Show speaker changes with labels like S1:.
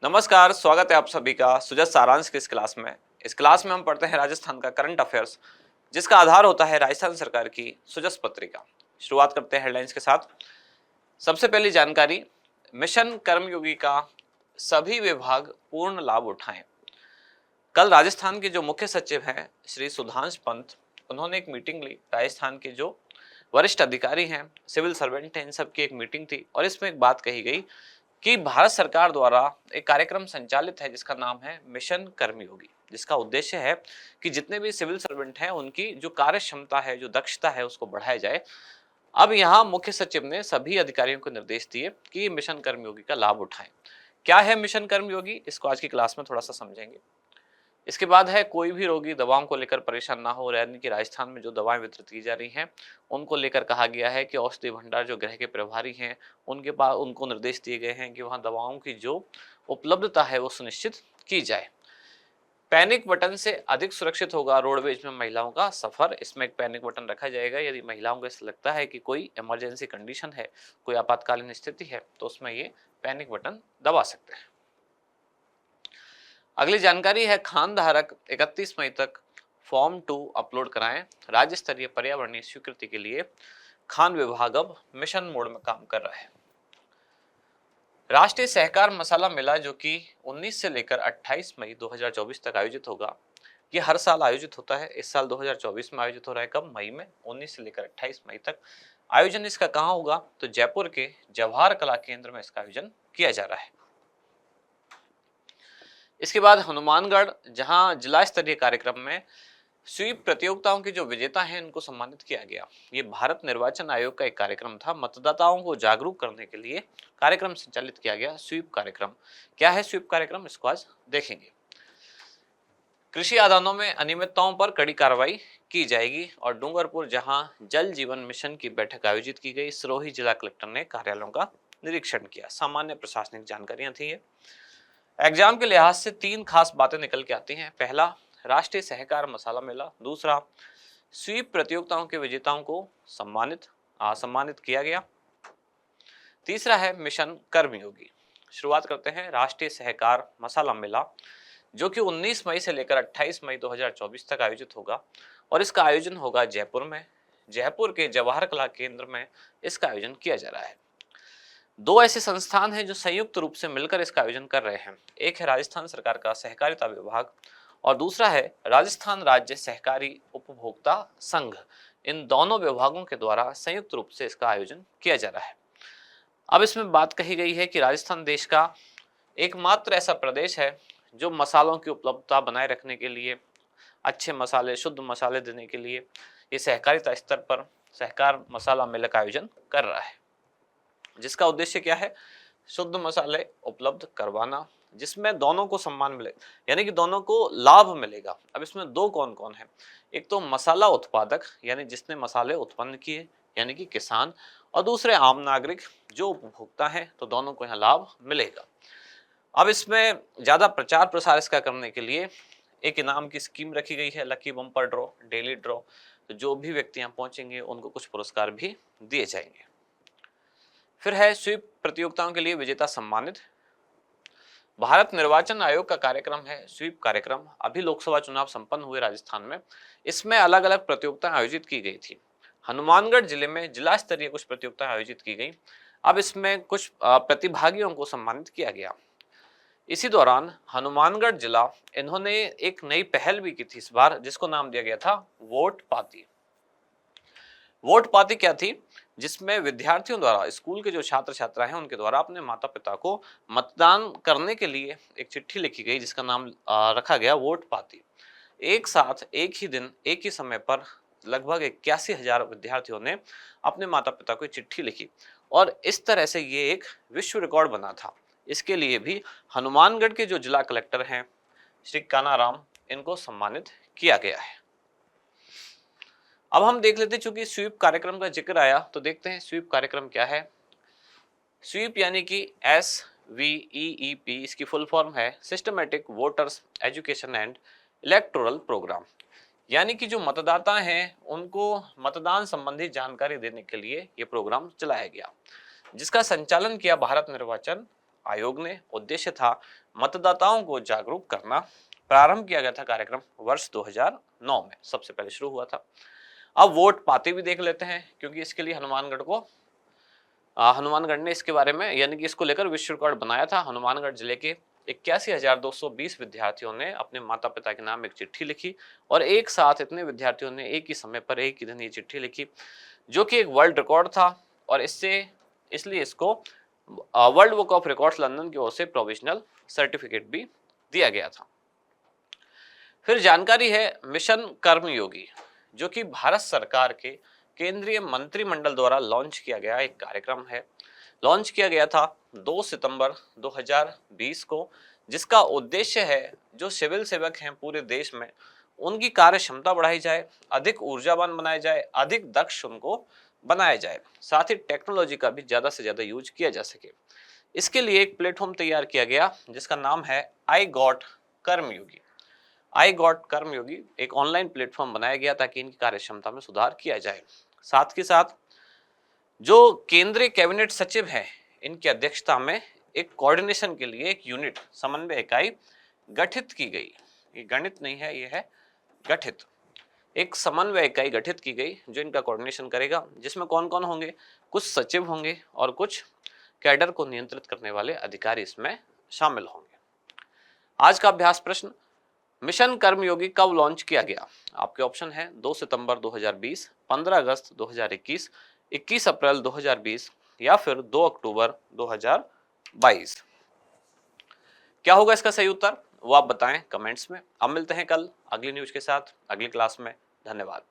S1: नमस्कार, स्वागत है आप सभी का सुजस सारांश की इस क्लास में। इस क्लास में हम पढ़ते हैं राजस्थान का करंट अफेयर्स, जिसका आधार होता है राजस्थान सरकार की सुजस पत्रिका। शुरुआत करते हैं हेडलाइंस के साथ। सबसे पहली जानकारी, मिशन कर्मयोगी का सभी विभाग पूर्ण लाभ उठाएं। कल राजस्थान के जो मुख्य सचिव हैं श्री सुधांश पंत, उन्होंने एक मीटिंग ली। राजस्थान के जो वरिष्ठ अधिकारी हैं, सिविल सर्वेंट हैं, इन सब की एक मीटिंग थी और इसमें एक बात कही गई कि भारत सरकार द्वारा एक कार्यक्रम संचालित है जिसका नाम है मिशन कर्मयोगी, जिसका उद्देश्य है कि जितने भी सिविल सर्वेंट हैं उनकी जो कार्य क्षमता है, जो दक्षता है, उसको बढ़ाया जाए। अब यहाँ मुख्य सचिव ने सभी अधिकारियों को निर्देश दिए कि मिशन कर्मयोगी का लाभ उठाएं। क्या है मिशन कर्मयोगी, इसको आज की क्लास में थोड़ा सा समझेंगे। इसके बाद है कोई भी रोगी दवाओं को लेकर परेशान ना हो। यानी कि राजस्थान में जो दवाएं वितरित की जा रही हैं उनको लेकर कहा गया है कि औषधि भंडार जो गृह के प्रभारी हैं उनके पास उनको निर्देश दिए गए हैं कि वहां दवाओं की जो उपलब्धता है वो सुनिश्चित की जाए। पैनिक बटन से अधिक सुरक्षित होगा रोडवेज में महिलाओं का सफर। इसमें एक पैनिक बटन रखा जाएगा। यदि महिलाओं को ऐसा लगता है कि कोई इमरजेंसी कंडीशन है, कोई आपातकालीन स्थिति है, तो उसमें ये पैनिक बटन दबा सकते हैं। अगली जानकारी है खान धारक 31 मई तक फॉर्म 2 अपलोड कराएं। राज्य स्तरीय पर्यावरणीय स्वीकृति के लिए खान विभाग अब मिशन मोड में काम कर रहा है। राष्ट्रीय सहकार मसाला मेला जो कि 19 से लेकर 28 मई 2024 तक आयोजित होगा। ये हर साल आयोजित होता है। इस साल 2024 में आयोजित हो रहा है। कब? मई में। 19 से लेकर 28 मई तक आयोजन इसका कहाँ होगा? तो जयपुर के जवाहर कला केंद्र में इसका आयोजन किया जा रहा है। इसके बाद हनुमानगढ़, जहां जिला स्तरीय कार्यक्रम में स्वीप प्रतियोगिताओं के जो विजेता हैं उनको सम्मानित किया गया। ये भारत निर्वाचन आयोग का एक कार्यक्रम था। मतदाताओं को जागरूक करने के लिए कार्यक्रम संचालित किया गया, स्वीप कार्यक्रम। क्या है स्वीप कार्यक्रम, इसको आज देखेंगे। कृषि आदानों में अनियमितताओं पर कड़ी कार्रवाई की जाएगी। और डूंगरपुर, जहां जल जीवन मिशन की बैठक आयोजित की गई, सिरोही जिला कलेक्टर ने कार्यालयों का निरीक्षण किया। सामान्य प्रशासनिक जानकारियां थी ये। एग्जाम के लिहाज से 3 खास बातें निकल के आती हैं। पहला, राष्ट्रीय सहकार मसाला मेला। दूसरा, स्वीप प्रतियोगिताओं के विजेताओं को सम्मानित किया गया। तीसरा है मिशन कर्मयोगी। शुरुआत करते हैं राष्ट्रीय सहकार मसाला मेला, जो कि 19 मई से लेकर 28 मई 2024 तक आयोजित होगा। और इसका आयोजन होगा जयपुर में। जयपुर के जवाहर कला केंद्र में इसका आयोजन किया जा रहा है। 2 ऐसे संस्थान हैं जो संयुक्त रूप से मिलकर इसका आयोजन कर रहे हैं। एक है राजस्थान सरकार का सहकारिता विभाग और दूसरा है राजस्थान राज्य सहकारी उपभोक्ता संघ। इन दोनों विभागों के द्वारा संयुक्त रूप से इसका आयोजन किया जा रहा है। अब इसमें बात कही गई है कि राजस्थान देश का एकमात्र ऐसा प्रदेश है जो मसालों की उपलब्धता बनाए रखने के लिए, अच्छे मसाले, शुद्ध मसाले देने के लिए ये सहकारिता स्तर पर सहकार मसाला मेले का आयोजन कर रहा है, जिसका उद्देश्य क्या है? शुद्ध मसाले उपलब्ध करवाना, जिसमें दोनों को सम्मान मिले, यानी कि दोनों को लाभ मिलेगा। अब इसमें 2 कौन कौन है? एक तो मसाला उत्पादक, यानी जिसने मसाले उत्पन्न किए, यानी कि किसान, और दूसरे आम नागरिक जो उपभोक्ता हैं, तो दोनों को यहाँ लाभ मिलेगा। अब इसमें ज्यादा प्रचार प्रसार इसका करने के लिए एक इनाम की स्कीम रखी गई है, lucky bumper draw, daily draw. तो जो भी व्यक्ति यहाँ पहुंचेंगे उनको कुछ पुरस्कार भी दिए जाएंगे। फिर है स्वीप प्रतियोगिताओं के लिए विजेता सम्मानित। भारत निर्वाचन आयोग का कार्यक्रम है स्वीप कार्यक्रम। अभी लोकसभा चुनाव संपन्न हुए राजस्थान में, इसमें अलग अलग प्रतियोगिताएं आयोजित की गई थी। हनुमानगढ़ जिले में जिला स्तरीय कुछ प्रतियोगिताएं आयोजित की गई। अब इसमें कुछ प्रतिभागियों को सम्मानित किया गया। इसी दौरान हनुमानगढ़ जिला, इन्होंने एक नई पहल भी की थी इस बार, जिसको नाम दिया गया था वोट पाती। वोट पाती क्या थी? जिसमें विद्यार्थियों द्वारा, स्कूल के जो छात्र छात्रा हैं उनके द्वारा अपने माता पिता को मतदान करने के लिए एक चिट्ठी लिखी गई, जिसका नाम रखा गया वोट पाती। एक साथ, एक ही दिन, एक ही समय पर लगभग 81,000 विद्यार्थियों ने अपने माता पिता को चिट्ठी लिखी और इस तरह से ये एक विश्व रिकॉर्ड बना था। इसके लिए भी हनुमानगढ़ के जो जिला कलेक्टर हैं श्री कानाराम, इनको सम्मानित किया गया है। अब हम देख लेते हैं, चूंकि स्वीप कार्यक्रम का जिक्र आया तो देखते हैं स्वीप कार्यक्रम क्या है। स्वीप यानी कि SVEEP, इसकी फुल फॉर्म है systematic voters education and electoral programme. यानी कि जो मतदाता हैं उनको मतदान संबंधी जानकारी देने के लिए ये प्रोग्राम चलाया गया, जिसका संचालन किया भारत निर्वाचन आयोग ने उद्देश्य था मतदाताओं को जागरूक करना। प्रारंभ किया गया था कार्यक्रम वर्ष 2009 में, सबसे पहले शुरू हुआ था। अब वोट पाते भी देख लेते हैं, क्योंकि इसके लिए हनुमानगढ़ ने इसके बारे में यानी कि इसको लेकर विश्व रिकॉर्ड बनाया था। हनुमानगढ़ जिले के 81,220 विद्यार्थियों ने अपने माता पिता के नाम एक चिट्ठी लिखी, और एक साथ इतने विद्यार्थियों ने एक ही समय पर एक ही दिन ये चिट्ठी लिखी, जो कि एक वर्ल्ड रिकॉर्ड था। और इसलिए इसको world book of records London की ओर से प्रोविजनल सर्टिफिकेट भी दिया गया था। फिर जानकारी है मिशन कर्मयोगी, जो कि भारत सरकार के केंद्रीय मंत्रिमंडल द्वारा लॉन्च किया गया एक कार्यक्रम है। लॉन्च किया गया था 2 सितंबर 2020 को, जिसका उद्देश्य है जो सिविल सेवक हैं पूरे देश में, उनकी कार्य क्षमता बढ़ाई जाए, अधिक ऊर्जावान बनाया जाए, अधिक दक्ष उनको बनाया जाए, साथ ही टेक्नोलॉजी का भी ज्यादा से ज्यादा यूज किया जा सके। इसके लिए एक प्लेटफॉर्म तैयार किया गया जिसका नाम है I got Karmayogi. I got कर्मयोगी एक ऑनलाइन प्लेटफॉर्म बनाया गया ताकि इनकी कार्य क्षमता में सुधार किया जाए। साथ के साथ जो केंद्रीय कैबिनेट सचिव हैं, इनकी अध्यक्षता में एक कोऑर्डिनेशन के लिए एक यूनिट, समन्वय इकाई गठित की गई। ये गणित नहीं है, ये है गठित। एक समन्वय इकाई गठित की गई जो इनका कोऑर्डिनेशन करेगा, जिसमें कौन कौन होंगे? कुछ सचिव होंगे और कुछ कैडर को नियंत्रित करने वाले अधिकारी इसमें शामिल होंगे। आज का अभ्यास प्रश्न, मिशन कर्मयोगी कब लॉन्च किया गया? आपके ऑप्शन है 2 सितंबर 2020, 15 अगस्त 2021, 21 अप्रैल 2020 या फिर 2 अक्टूबर 2022। क्या होगा इसका सही उत्तर, वो आप बताएं कमेंट्स में। अब मिलते हैं कल अगली न्यूज के साथ अगली क्लास में। धन्यवाद।